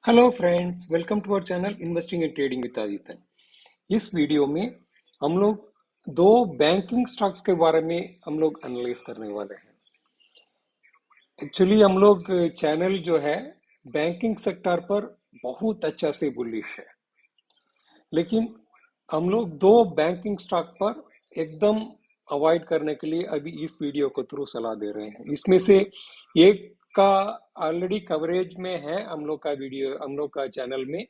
Hello friends, welcome to our channel investing and trading with Aditya. इस video में हम लोग दो बैंकिंग स्टॉक्स के बारे में हम लोग एनालाइज करने वाले हैं। एक्चुअली हम लोग चैनल जो है बैंकिंग सेक्टर पर बहुत अच्छा से बुलिश है, लेकिन हम लोग दो बैंकिंग स्टॉक पर एकदम अवॉइड करने के लिए अभी इस वीडियो को थ्रू सलाह दे रहे हैं। इसमें से एक का ऑलरेडी कवरेज में है हम लोग का वीडियो, हम लोग का चैनल में।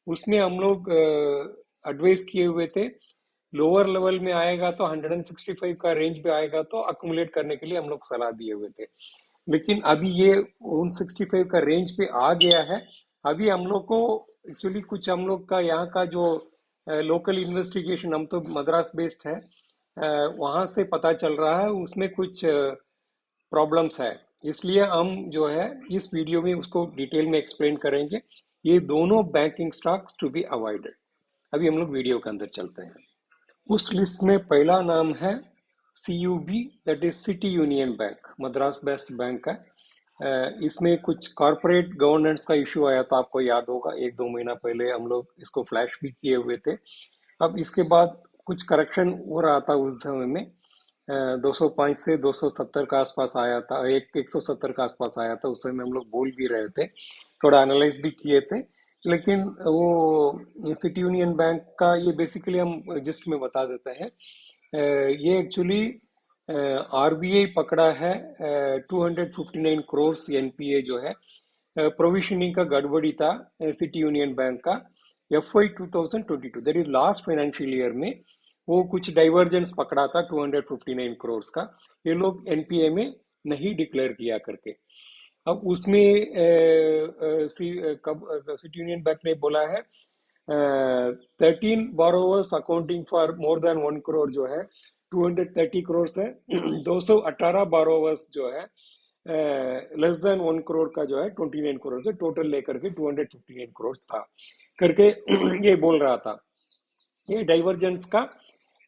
उसमें हम लोग एडवाइस किए हुए थे लोअर लेवल में आएगा तो 165 का रेंज पे आएगा तो अकुमुलेट करने के लिए हम लोग सलाह दिए हुए थे। लेकिन अभी ये 165 का रेंज पे आ गया है। अभी हम लोग को एक्चुअली कुछ हम लोग का यहाँ का जो लोकल इन्वेस्टिगेशन, हम तो मद्रास बेस्ड है, वहाँ से पता चल रहा है उसमें कुछ प्रॉब्लम्स है। इसलिए हम जो है इस वीडियो में उसको डिटेल में एक्सप्लेन करेंगे। ये दोनों banking stocks to be avoided. अभी हम लोग वीडियो के अंदर चलते हैं। उस लिस्ट में पहला नाम है CUB, that is city union bank, Madras based bank है। इसमें कुछ कॉरपोरेट गवर्नेंस का इशू आया था, आपको याद होगा, एक दो महीना पहले हम लोग इसको फ्लैश भी किए हुए थे। अब इसके बाद कुछ करेक्शन हो रहा था उस समय में। 205 से 270 का आसपास आया था, 170 का आसपास आया था। उस समय हम लोग बोल भी रहे थे, थोड़ा एनालाइज भी किए थे। लेकिन वो सिटी यूनियन बैंक का ये बेसिकली हम जिस्ट में बता देते हैं। ये एक्चुअली RBI पकड़ा है 259 करोड़ NPA जो है। प्रोविशनिंग का गड़बड़ी था सिटी यूनियन बैंक का। FY 2022, that is last financial year में, वो कुछ डाइवर्जेंस पकड़ा था 259 करोड़ का। ये लोग NPA में नहीं डिक्लेयर किया करके। अब उसमें सिटी यूनियन बैंक ने बोला है 13 borrowers accounting for more than 1 crore जो है 230 करोड़ है। 218 बोरोवर्स जो है लेस देन 1 करोड़ का जो है 29 करोड़ से, टोटल लेकर के 259 करोड़ था करके ये बोल रहा था। ये डाइवर्जेंस का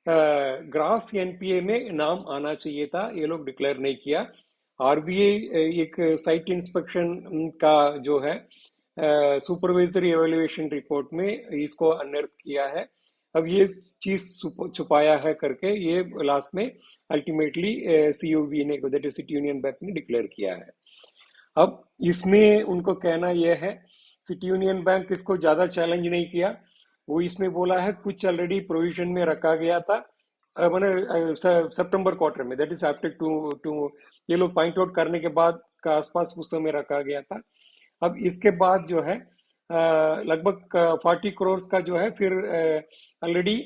ग्रास NPA में नाम आना चाहिए था, ये लोग डिक्लेयर नहीं किया। RBI एक साइट इंस्पेक्शन का जो है सुपरवाइजरी एवेल्युएशन रिपोर्ट में इसको अनर्थ किया है। अब ये चीज छुपाया है करके ये लास्ट में अल्टीमेटली CUB ने, that is city union bank ने, डिक्लेयर किया है। अब इसमें उनको कहना यह है, सिटी यूनियन बैंक इसको ज्यादा चैलेंज नहीं किया। वो इसमें बोला है कुछ ऑलरेडी प्रोविजन में रखा गया था मैंने सितंबर क्वार्टर में, that is after two two ये लोग पॉइंट आउट करने के बाद का आसपास उस समय रखा गया था। अब इसके बाद जो है लगभग 40 करोड़ का जो है फिर ऑलरेडी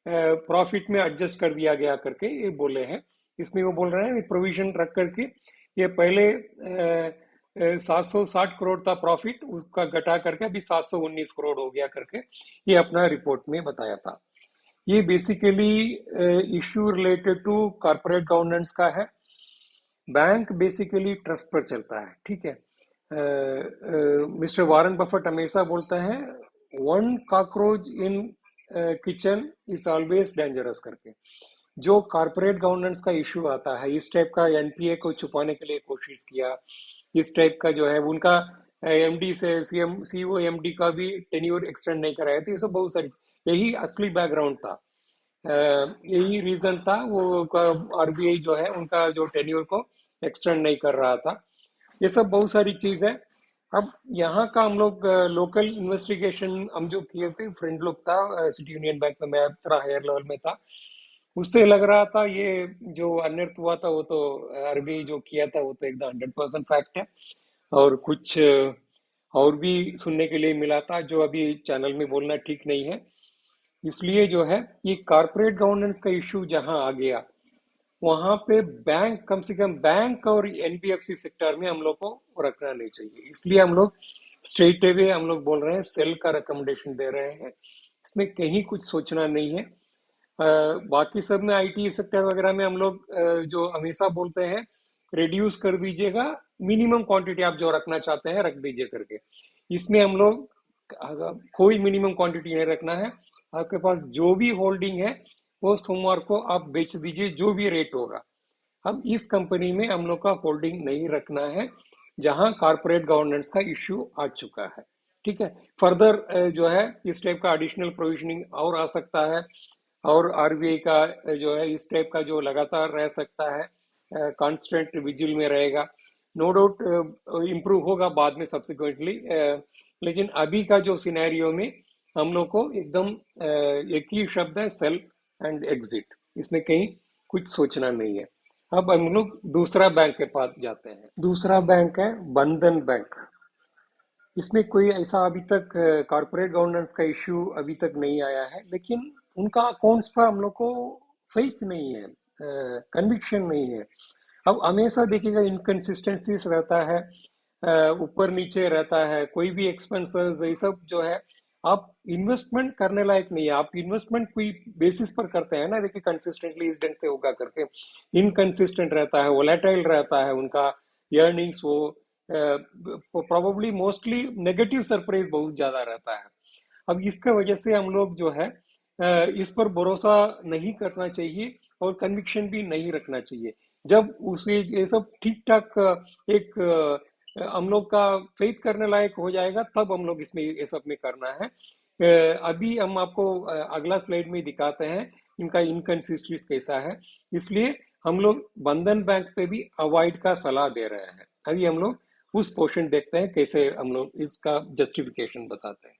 प्रॉफिट में एडजस्ट कर दिया गया करके ये बोले हैं। इसमें वो बोल रहे हैं प्रोविजन रख करके ये पहले 760 करोड़ था प्रॉफिट, उसका घटा करके अभी 719 करोड़ हो गया करके ये अपना रिपोर्ट में बताया था। ये basically issue related to corporate governance का है। बैंक बेसिकली ट्रस्ट पर चलता है, ठीक है। मिस्टर वॉरेन बफेट हमेशा बोलता है 1 cockroach in kitchen is always dangerous करके। जो कॉर्पोरेट गवर्नेंस का इशू आता है, इस टाइप का NPA को छुपाने के लिए कोशिश किया, इस टाइप का जो है उनका MD से CEO MD का भी टेन्योर एक्सटेंड नहीं कराया था, ये सब बहुत सारी, यही असली बैकग्राउंड था। यही रीजन था वो RBI जो है उनका जो टेन्योर को एक्सटेंड नहीं कर रहा था। ये सब बहुत सारी चीज है। अब यहाँ का हम लोग लोकल इन्वेस्टिगेशन हम जो किए थे, फ्रेंड लोग था सिटी यूनियन बैंक में, मैं थोड़ा हायर लेवल में था, उससे लग रहा था ये जो अनर्थ हुआ था वो तो RBI जो किया था वो तो एकदम 100% फैक्ट है। और कुछ और भी सुनने के लिए मिला था जो अभी चैनल में बोलना ठीक नहीं है। इसलिए जो है ये कॉर्पोरेट गवर्नेंस का इश्यू जहां आ गया, वहां पे बैंक, कम से कम बैंक और NBFC सेक्टर में हम लोग को रखना नहीं चाहिए। इसलिए हम लोग स्ट्रेट अवे हम लोग बोल रहे हैं, सेल का रिकमेंडेशन दे रहे हैं। इसमें कहीं कुछ सोचना नहीं है। बाकी सब में IT सेक्टर वगैरह में हम लोग जो हमेशा बोलते हैं रिड्यूस कर दीजिएगा, मिनिमम क्वांटिटी आप जो रखना चाहते हैं रख दीजिए करके। इसमें हम लोग कोई मिनिमम क्वांटिटी नहीं रखना है। आपके पास जो भी होल्डिंग है वो सोमवार को आप बेच दीजिए, जो भी रेट होगा। हम इस कंपनी में हम लोग का होल्डिंग नहीं रखना है जहां कॉर्पोरेट गवर्नेंस का इश्यू आ चुका है। ठीक है। फर्दर जो है इस टाइप का एडिशनल प्रोविजनिंग और आ सकता है, और आरबीआई का जो है इस टाइप का जो लगातार रह सकता है, कांस्टेंट विजिल में रहेगा। नो डाउट इम्प्रूव होगा बाद में सब्सिक्वेंटली, लेकिन अभी का जो सिनेरियो में हम लोग को एकदम एक ही शब्द है, सेल एंड एग्जिट, इसमें कहीं कुछ सोचना नहीं है। अब हम लोग दूसरा बैंक के पास जाते हैं। दूसरा बैंक है बंधन बैंक। इसमें कोई ऐसा अभी तक कॉर्पोरेट गवर्नेंस का इश्यू अभी तक नहीं आया है, लेकिन उनका अकाउंट्स पर हम लोग को फेथ नहीं है, कन्विक्शन नहीं है। अब हमेशा देखिएगा इनकन्सिस्टेंसीज रहता है, ऊपर नीचे रहता है, कोई भी एक्सपेंसेस ये सब जो है आप इन्वेस्टमेंट करने लायक नहीं है। आप इन्वेस्टमेंट कोई बेसिस पर करते हैं ना, देखिए कंसिस्टेंटली इस ढंग से होगा करके, इनकंसिस्टेंट रहता है, वोलेटाइल रहता है उनका अर्निंग्स, वो प्रोबेबली मोस्टली नेगेटिव सरप्राइज बहुत ज्यादा रहता है। अब इसका वजह से हम लोग जो है इस पर भरोसा नहीं करना चाहिए और कन्विक्शन भी नहीं रखना चाहिए। जब उसे ये सब ठीक ठाक एक हम लोग का फेथ करने लायक हो जाएगा, तब हम लोग इसमें ये सब में करना है। अभी हम आपको अगला स्लाइड में दिखाते हैं इनका इनकन्सिस्टेंसी कैसा है, इसलिए हम लोग बंधन बैंक पे भी अवॉइड का सलाह दे रहे हैं। अभी हम लोग उस पोर्शन देखते हैं कैसे हम लोग इसका जस्टिफिकेशन बताते हैं।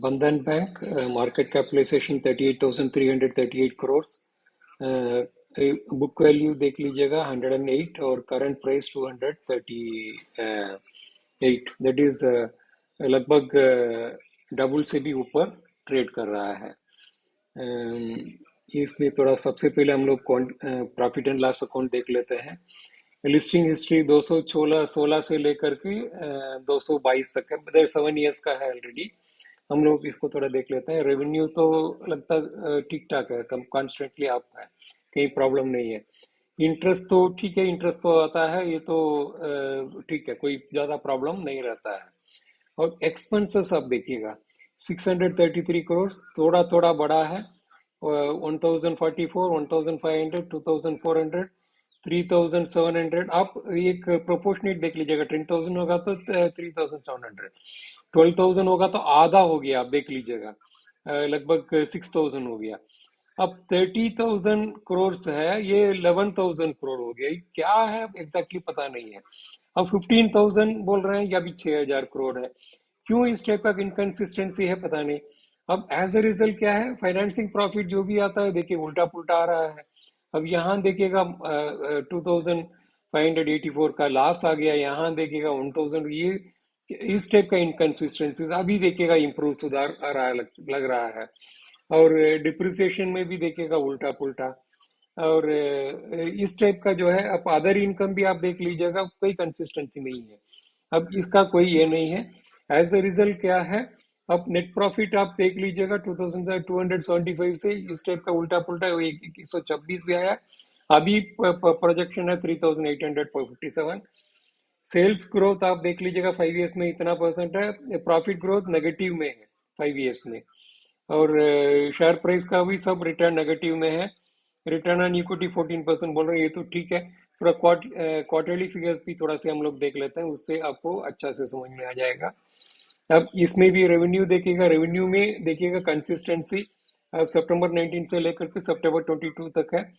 Bandhan bank market capitalization 38,338 crore, book value देख लीजिएगा 108 और करंट प्राइस 238, दैट इज लगभग डबल से भी ऊपर ट्रेड कर रहा है। इसमें थोड़ा सबसे पहले हम लोग प्रॉफिट एंड लॉस अकाउंट देख लेते हैं। लिस्टिंग हिस्ट्री 216 से लेकर के 222 तक है, मतलब 7 ईयर्स का है ऑलरेडी। हम लोग इसको थोड़ा देख लेते हैं। रेवेन्यू तो लगता ठीक ठाक है, कम कॉन्स्टेंटली आप है, कहीं प्रॉब्लम नहीं है। इंटरेस्ट तो ठीक है, इंटरेस्ट तो आता है, ये तो ठीक है, कोई ज़्यादा प्रॉब्लम नहीं रहता है। और एक्सपेंसेस आप देखिएगा 633 करोड़, थोड़ा थोड़ा बड़ा है, 1044, 1500, 2400, 3700। आप एक प्रोपोर्शनेट देख लीजिएगा, 10,000 होगा तो 3700, 12,000 होगा तो आधा हो गया, आप देख लीजिएगा लगभग 6,000 हो गया। अब 30,000 करोड़ है, ये 11,000 करोड़ हो गया, ये क्या है एग्जैक्टली पता नहीं है। अब 15,000 बोल रहे हैं या भी 6,000 करोड़ है, क्यों इस टाइप का इनकन्सिस्टेंसी है पता नहीं। अब एज ए रिजल्ट क्या है, फाइनेंसिंग प्रॉफिट जो भी आता है देखिए उल्टा पुल्टा आ रहा है। अब यहाँ देखिएगा 2,584 का लॉस आ गया, यहाँ देखिएगा 1,000, ये इस टाइप का इनकन्सिस्टेंसीज अभी देखिएगा इम्प्रूव सुधार आ रहा है, लग रहा है। और डिप्रिसिएशन में भी देखिएगा उल्टा पुल्टा, और इस टाइप का जो है। अब अदर इनकम भी आप देख लीजिएगा, कोई कंसिस्टेंसी नहीं है, अब इसका कोई ये नहीं है। एज अ रिजल्ट क्या है, अब नेट प्रॉफिट आप देख लीजिएगा 2,275 से इस टाइप का उल्टा पुल्टा 126 भी आया। अभी प्रोजेक्शन है 3,857। सेल्स ग्रोथ आप देख लीजिएगा 5 ईयर्स में इतना परसेंट है, प्रॉफिट ग्रोथ नेगेटिव में है 5 ईयर्स में, और शेयर प्राइस का भी सब रिटर्न नेगेटिव में है। रिटर्न ऑन इक्विटी 14% बोल रहे हैं, ये तो ठीक है। थोड़ा क्वार्टरली फिगर्स भी थोड़ा से हम लोग देख लेते हैं, उससे आपको अच्छा से समझ में आ जाएगा। अब इसमें भी रेवेन्यू देखिएगा, रेवेन्यू में देखिएगा कंसिस्टेंसी अब सितंबर 19 से लेकर के सितंबर 22 तक है।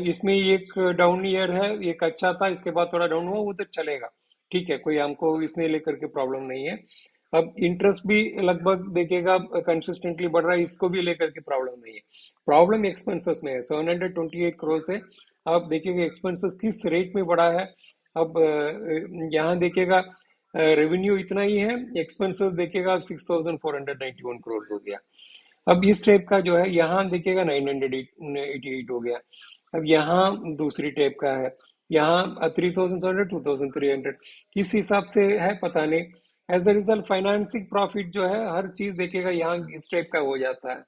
इसमें एक डाउन ईयर है, एक अच्छा था, इसके बाद थोड़ा डाउन हुआ, वो तो चलेगा, ठीक है, कोई हमको इसमें लेकर के प्रॉब्लम नहीं है। अब इंटरेस्ट भी लगभग देखिएगा कंसिस्टेंटली बढ़ रहा है, इसको भी लेकर के प्रॉब्लम नहीं है। प्रॉब्लम एक्सपेंसेस में है, 728 करोड़ से आप देखिएगा एक्सपेंसेस किस रेट में बढ़ा है। अब यहाँ देखिएगा रेवेन्यू इतना ही है, एक्सपेंसेस देखिएगा आप 6,491 करोड़ हो गया। अब इस टाइप का जो है यहाँ देखिएगा 988 हो गया। अब यहाँ दूसरी टाइप का है, यहाँ 3,700, 2,300, किस हिसाब से है पता नहीं। As a result financing profit जो है हर चीज देखिएगा यहाँ इस टाइप का हो जाता है।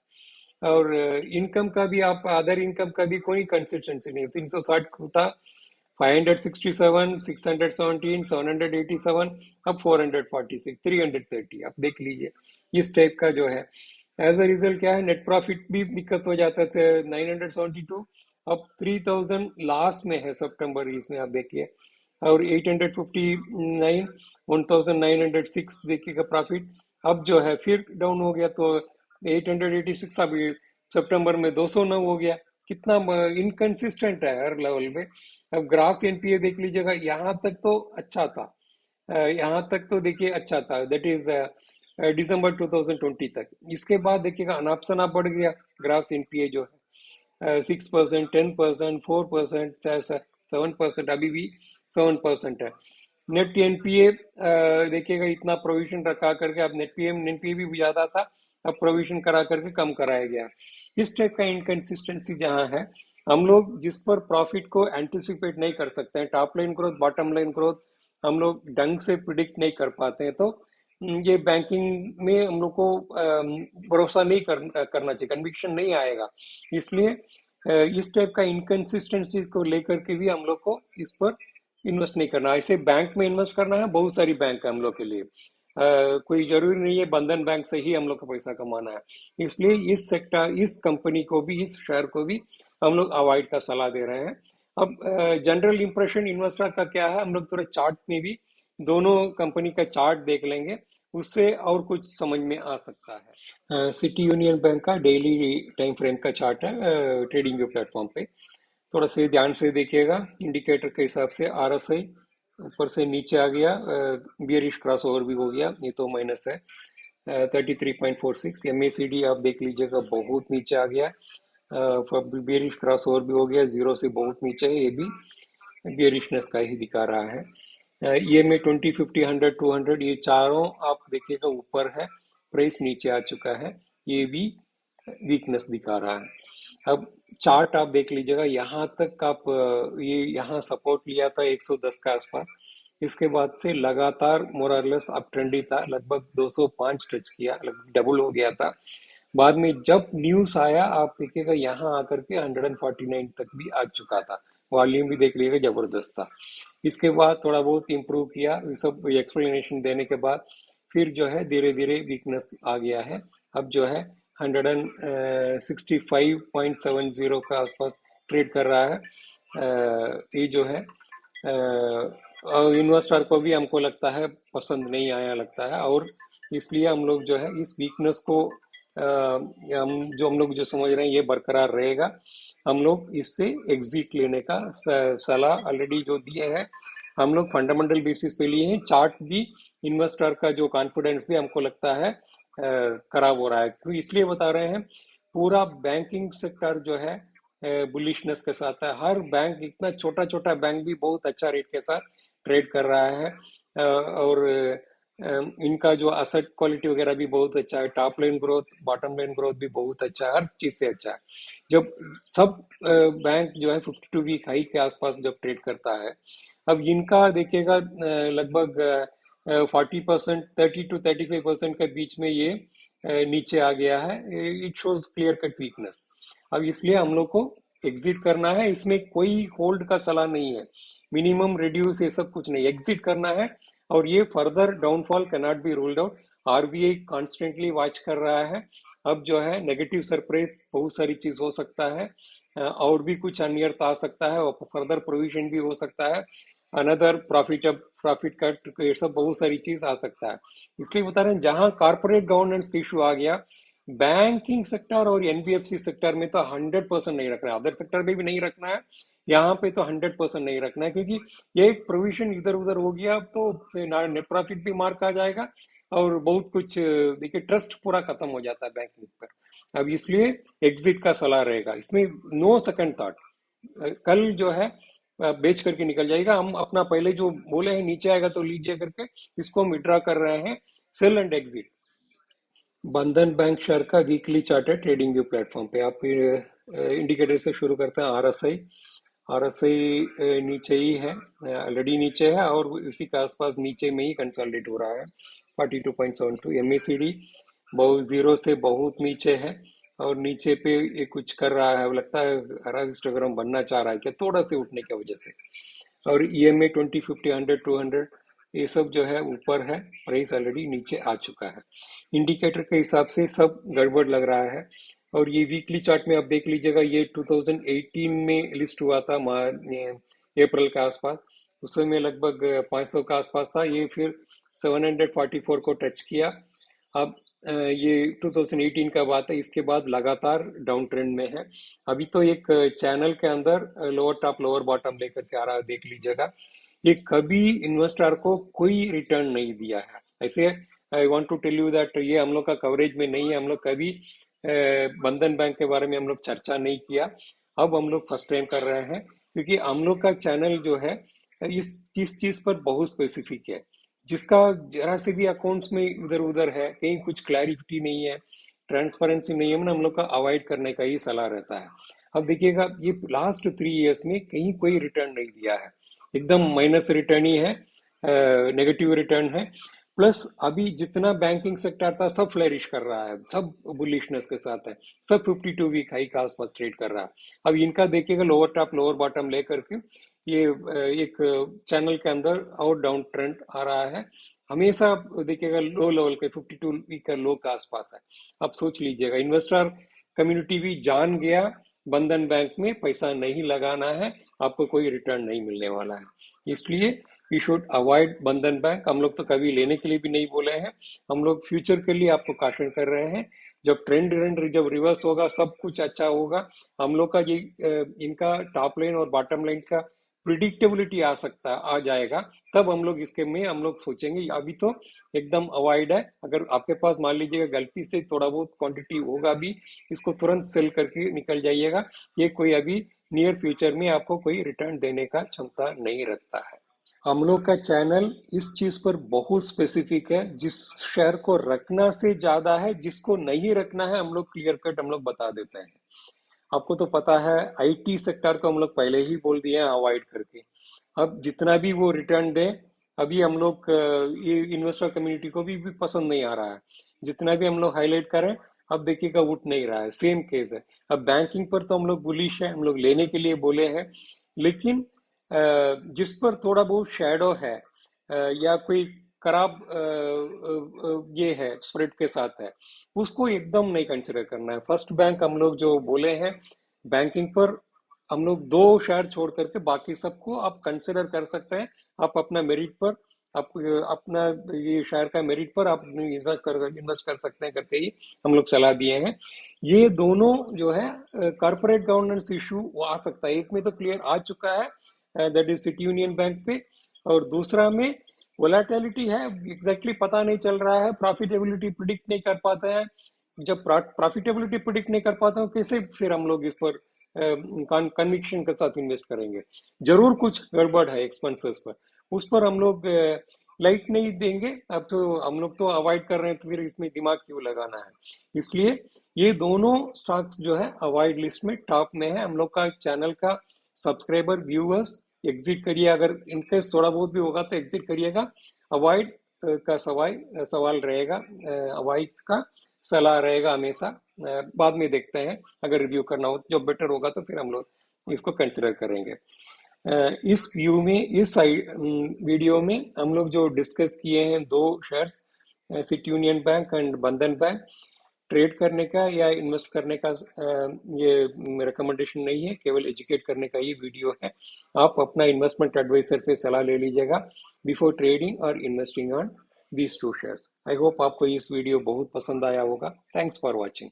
और इनकम का भी, आप अदर इनकम का भी कोई कंसिस्टेंसी नहीं, 360 था, 567, 617, 787, अब 446, 330, आप देख लीजिए इस टाइप का जो है। एज अ रिजल्ट क्या है, नेट प्रॉफिट भी दिक्कत हो जाता था 972, अब 3,000 लास्ट में है सितंबर, इसमें आप देखिए और 859, 1906 देखिएगा प्रॉफिट। अब जो है फिर डाउन हो गया तो 886, अभी सितंबर में 209 हो गया। कितना इनकंसिस्टेंट है हर लेवल में। अब ग्रास एनपीए देख लीजिएगा, यहाँ तक तो अच्छा था, यहाँ तक तो देखिए अच्छा था, दैट इज दिसंबर 2020 तक। इसके बाद देखिएगा अनाप शनाप बढ़ गया ग्रास एनपीए जो है, 6%, 10%, 4%, 7%, अभी भी 7% है। नेट एनपीए देखिएगा, इतना प्रोविजन रखा करके, अब नेट पीएम एनपीए भी ज्यादा था, अब प्रोविजन करा करके कम कराया गया। इस टाइप का इनकंसिस्टेंसी जहां है, हम लोग जिस पर प्रॉफिट को एंटिसिपेट नहीं कर सकते हैं, top line growth bottom line growth हम लोग ढंग से प्रिडिक्ट नहीं कर पाते हैं, तो ये बैंकिंग में हम लोग को भरोसा नहीं करना चाहिए, कन्विक्शन नहीं आएगा। इसलिए इस टाइप का इनकंसिस्टेंसी को लेकर के भी हम लोग को इस पर इन्वेस्ट नहीं करना। ऐसे बैंक में इन्वेस्ट करना है, बहुत सारी बैंक है हम लोग के लिए, कोई जरूरी नहीं है बंधन बैंक से ही हम लोग को पैसा कमाना है। इसलिए इस सेक्टर, इस कंपनी को भी, इस शेयर को भी हम लोग अवॉइड का सलाह दे रहे हैं। अब जनरल इंप्रेशन इन्वेस्टर का क्या है, हम लोग थोड़ा चार्ट में भी दोनों कंपनी का चार्ट देख लेंगे, उससे और कुछ समझ में आ सकता है। सिटी यूनियन बैंक का डेली टाइम फ्रेम का चार्ट है ट्रेडिंग व्यू प्लेटफॉर्म पे, थोड़ा से ध्यान से देखिएगा। इंडिकेटर के हिसाब से आरएसआई ऊपर से नीचे आ गया, बियरिश क्रॉस ओवर भी हो गया, ये तो माइनस है 33.46। एमएसीडी आप देख लीजिएगा, बहुत नीचे आ गया, बियरिश क्रॉस ओवर भी हो गया, जीरो से बहुत नीचे है, ये भी बियरिशनेस का ही दिखा रहा है। ईएमए 20, 50, 100, 200, ये चारों आप देखिएगा ऊपर है, प्राइस नीचे आ चुका है, ये भी वीकनेस दिखा रहा है। अब चार्ट आप देख लीजिएगा, यहाँ तक आप ये यहाँ सपोर्ट लिया था 110 के आसपास, इसके बाद से लगातार मोरलेस अप ट्रेंडी था, लगभग 205 टच किया, लगभग डबल हो गया था। बाद में जब न्यूज आया आप देखिएगा, यहाँ आकर के 149 तक भी आ चुका था, वॉल्यूम भी देख लीजिएगा जबरदस्त था। इसके बाद थोड़ा बहुत इम्प्रूव किया, ये सब एक्सप्लेनेशन देने के बाद फिर जो है धीरे धीरे वीकनेस आ गया है। अब जो है 165.70 का आसपास ट्रेड कर रहा है। ये जो है इन्वेस्टर को भी हमको लगता है पसंद नहीं आया लगता है, और इसलिए हम लोग जो है इस वीकनेस को हम लोग जो समझ रहे हैं ये बरकरार रहेगा। हम लोग इससे एग्जिट लेने का सलाह ऑलरेडी जो दिए हैं, हम लोग फंडामेंटल बेसिस पे लिए हैं। चार्ट भी, इन्वेस्टर का जो कॉन्फिडेंस भी हमको लगता है खराब हो रहा है, तो इसलिए बता रहे हैं पूरा बैंकिंग सेक्टर जो है बुलिशनेस के साथ है। हर बैंक, इतना छोटा छोटा बैंक भी बहुत अच्छा रेट के साथ ट्रेड कर रहा है, और इनका जो असेट क्वालिटी वगैरह भी बहुत अच्छा है, top line growth bottom line growth भी बहुत अच्छा है, हर चीज से अच्छा है। जब सब बैंक जो है 52 वीक हाई के आसपास जब ट्रेड करता है, अब इनका देखिएगा लगभग 40%, 30 to 35% के बीच में ये नीचे आ गया है। It shows clear cut weakness. अब इसलिए हम लोग को एग्जिट करना है, इसमें कोई होल्ड का सलाह नहीं है, मिनिमम रिड्यूस ये सब कुछ नहीं, एग्जिट करना है। और ये further downfall can not be ruled out, RBI constantly watch कर रहा है। अब जो है नेगेटिव सरप्राइज बहुत सारी चीज हो सकता है, और भी कुछ अनियर्थ आ सकता है, और फर्दर प्रोविजन भी हो सकता है, अनदर प्रॉफिट कट, ये सब बहुत सारी चीज आ सकता है। इसलिए बता रहे हैं जहां कॉर्पोरेट गवर्नेंस इशू आ गया, बैंकिंग सेक्टर और एनबीएफसी सेक्टर में तो 100% नहीं रखना है, अदर सेक्टर में भी नहीं रखना है, यहाँ पे तो 100% नहीं रखना है, क्योंकि ये एक प्रोविजन इधर उधर हो गया तो नेट प्रॉफिट भी मार का जाएगा, और बहुत कुछ देखिए ट्रस्ट पूरा खत्म हो जाता है बैंकिंग पर। अब इसलिए एग्जिट का सलाह रहेगा, इसमें नो सेकंड थॉट। कल जो है बेच करके निकल जाएगा। हम अपना पहले जो बोले हैं नीचे आएगा तो लीजिए करके, इसको हम विड्रॉ कर रहे हैं, सेल एंड एग्जिट। बंधन बैंक शेयर का वीकली चार्ट है ट्रेडिंग व्यू प्लेटफॉर्म पे। आप इंडिकेटर से शुरू करते हैं। आरएसआई, आरएसआई नीचे ही है, ऑलरेडी नीचे है, और इसी के आसपास नीचे में ही कंसोलिडेट हो रहा है 42.72। एमएसीडी बहुत जीरो से बहुत नीचे है, और नीचे पे ये कुछ कर रहा है, लगता है हरा हिस्टोग्राम बनना चाह रहा है क्या, थोड़ा से उठने की वजह से। और ईएमए 20, 50, 100, 200 ये सब जो है ऊपर है, प्राइस ऑलरेडी नीचे आ चुका है। इंडिकेटर के हिसाब से सब गड़बड़ लग रहा है। और ये वीकली चार्ट में आप देख लीजिएगा, ये 2018 में लिस्ट हुआ था अप्रैल के आसपास, उस समय लगभग 500 के आसपास था, ये फिर 744 को टच किया। अब ये 2018 का बात है, इसके बाद लगातार डाउन ट्रेंड में है। अभी तो एक चैनल के अंदर लोअर टॉप लोअर बॉटम लेकर के आ रहा है, देख लीजिएगा। ये कभी इन्वेस्टर को कोई रिटर्न नहीं दिया है ऐसे। I want to tell you that ये हम लोग का कवरेज में नहीं है, हम लोग कभी बंधन बैंक के बारे में हम लोग चर्चा नहीं किया। अब हम लोग फर्स्ट टाइम कर रहे हैं, क्योंकि हम लोग का चैनल जो है इस चीज पर बहुत स्पेसिफिक है, जिसका जरा से भी अकाउंट्स में इधर उधर है, कहीं कुछ क्लैरिटी नहीं है, ट्रांसपेरेंसी नहीं है, हम लोग का अवॉइड करने का ही सलाह रहता है। अब देखिएगा, ये लास्ट 3 इयर्स में कहीं कोई रिटर्न नहीं दिया है, एकदम माइनस रिटर्न ही है, नेगेटिव रिटर्न है। प्लस अभी जितना बैंकिंग सेक्टर था सब फ्लरिश कर रहा है, सब बुलिशनेस के साथ है, सब 52 वीक हाई के आसपास ट्रेड कर रहा है। अब इनका देखिएगा लोअर टॉप लोअर बॉटम लेकर के ये एक चैनल के अंदर और डाउन ट्रेंड आ रहा है। हमेशा देखिएगा लो लेवल के 52 वीक का लो के आसपास है। अब सोच लीजिएगा, इन्वेस्टर कम्युनिटी भी जान गया बंधन बैंक में पैसा नहीं लगाना है, आपको कोई रिटर्न नहीं मिलने वाला है। इसलिए वी शुड अवॉइड बंधन बैंक। हम लोग तो कभी लेने के लिए भी नहीं बोले हैं, हम लोग फ्यूचर के लिए आपको काशन कर रहे हैं। जब ट्रेंड जब रिवर्स होगा, सब कुछ अच्छा होगा, हम लोग का ये इनका टॉप लाइन और बॉटम लाइन का प्रिडिक्टेबिलिटी आ जाएगा, तब हम लोग इसके में हम लोग सोचेंगे। अभी तो एकदम अवॉइड है। अगर आपके पास मान लीजिएगा गलती से थोड़ा बहुत क्वांटिटी होगा भी, इसको तुरंत सेल करके निकल जाइएगा। ये कोई अभी नियर फ्यूचर में आपको कोई रिटर्न देने का क्षमता नहीं रखता है। हम लोग का चैनल इस चीज पर बहुत स्पेसिफिक है, जिस शेयर को रखना से ज्यादा है, जिसको नहीं रखना है हम लोग क्लियर कट हम लोग बता देते हैं। आपको तो पता है आईटी सेक्टर को हम लोग पहले ही बोल दिए हैं अवॉइड करके। अब जितना भी वो रिटर्न दे, अभी हम लोग ये इन्वेस्टर कम्युनिटी को भी पसंद नहीं आ रहा है। जितना भी हम लोग हाईलाइट करें, अब देखिएगा उठ नहीं रहा है, सेम केस है। अब बैंकिंग पर तो हम लोग बुलिश है, हम लोग लेने के लिए बोले हैं, लेकिन जिस पर थोड़ा बहुत शेडो है या कोई खराब ये है स्प्रेड के साथ है, उसको एकदम नहीं कंसिडर करना है। फर्स्ट बैंक हम लोग जो बोले हैं, बैंकिंग पर हम लोग 2 शेयर छोड़ करके बाकी सबको आप कंसिडर कर सकते हैं। आप अपना मेरिट पर, आप अपना ये शेयर का मेरिट पर आप इन्वेस्ट कर सकते हैं करके ही हम लोग सलाह दिए हैं। ये दोनों जो है कॉर्पोरेट गवर्नेंस इशू वो आ सकता है, एक में तो क्लियर आ चुका है, that is city union bank पे, और दूसरा में वोलेटिलिटी है, एग्जैक्टली पता नहीं चल रहा है, प्रॉफिटेबिलिटी प्रिडिक्ट नहीं कर पाते हैं। जब प्रॉफिटेबिलिटी प्रिडिक्ट नहीं कर पाते हो, कैसे फिर हम लोग इस पर कन्विक्शन के साथ इन्वेस्ट करेंगे? जरूर कुछ गड़बड़ है एक्सपेंसेस पर, उस पर हम लोग लाइट नहीं देंगे। अब तो हम लोग तो अवॉइड कर रहे हैं, तो फिर इसमें दिमाग क्यों लगाना है? इसलिए ये दोनों स्टॉक्स जो है अवॉइड लिस्ट में टॉप में है। हम लोग का चैनल का सब्सक्राइबर व्यूअर्स एग्जिट करिए, अगर इनकेस थोड़ा बहुत भी होगा तो एग्जिट करिएगा। अवॉइड का सवाल रहेगा, अवॉइड का सलाह रहेगा हमेशा। बाद में देखते हैं, अगर रिव्यू करना हो जो बेटर होगा तो फिर हम लोग इसको कंसिडर करेंगे। इस व्यू में, इस वीडियो में हम लोग जो डिस्कस किए हैं 2 shares, city union bank and बंधन बैंक, ट्रेड करने का या इन्वेस्ट करने का ये रिकमेंडेशन नहीं है, केवल एजुकेट करने का ही वीडियो है। आप अपना इन्वेस्टमेंट एडवाइजर से सलाह ले लीजिएगा बिफोर ट्रेडिंग और investing on these 2 shares. I hope आपको इस वीडियो बहुत पसंद आया होगा। Thanks for watching.